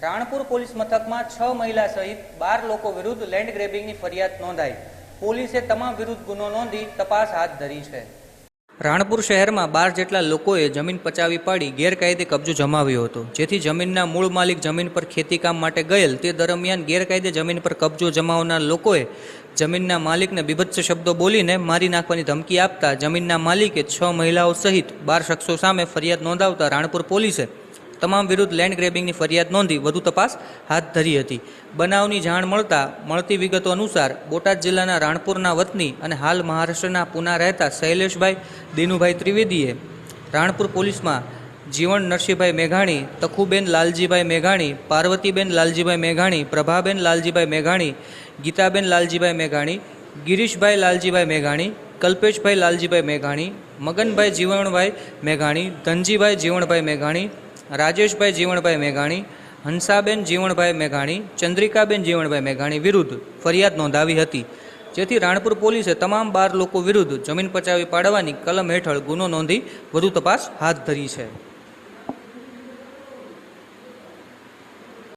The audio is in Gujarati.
રાણપુર પોલીસ મથકમાં 6 મહિલા સહિત 12 લોકો વિરુદ્ધ લેન્ડ ગ્રેબિંગની ફરિયાદ નોંધાઈ। પોલીસે તમામ વિરુદ્ધ ગુનો નોંધી તપાસ હાથ ધરી છે। રાણપુર શહેરમાં 12 જેટલા લોકોએ જમીન પચાવી પાડી ગેરકાયદે કબજો જમાવ્યો હતો, જેથી જમીનના મૂળ માલિક જમીન પર ખેતીકામ માટે ગયેલ તે દરમિયાન ગેરકાયદે જમીન પર કબજો જમાવનાર લોકોએ જમીનના માલિકને બીભત્સ શબ્દો બોલીને મારી નાખવાની ધમકી આપતા જમીનના માલિકે 6 મહિલાઓ સહિત 12 શખ્સો સામે ફરિયાદ નોંધાવતા રાણપુર પોલીસે તમામ વિરુદ્ધ લેન્ડ ગ્રેબિંગની ફરિયાદ નોંધી વધુ તપાસ હાથ ધરી હતી। બનાવની જાણ મળતી વિગતો અનુસાર બોટાદ જિલ્લાના રાણપુરના વતની અને હાલ મહારાષ્ટ્રના પૂના રહેતા શૈલેષભાઈ દિનુભાઈ ત્રિવેદીએ રાણપુર પોલીસમાં જીવણ નરસિંહભાઈ મેઘાણી, તખુબેન લાલજીભાઈ મેઘાણી, પાર્વતીબેન લાલજીભાઈ મેઘાણી, પ્રભાબેન લાલજીભાઈ મેઘાણી, ગીતાબેન લાલજીભાઈ મેઘાણી, ગિરીશભાઈ લાલજીભાઈ મેઘાણી, કલ્પેશભાઈ લાલજીભાઈ મેઘાણી, મગનભાઈ જીવણભાઈ મેઘાણી, ધનજીભાઈ જીવણભાઈ મેઘાણી, રાજેશભાઈ જીવણભાઈ મેઘાણી, હંસાબેન જીવણભાઈ મેઘાણી, ચંદ્રિકાબેન જીવણભાઈ મેઘાણી વિરુદ્ધ ફરિયાદ નોંધાવી હતી, જેથી રાણપુર પોલીસે તમામ 12 લોકો વિરુદ્ધ જમીન પચાવી પાડવાની કલમ હેઠળ ગુનો નોંધી વધુ તપાસ હાથ ધરી છે।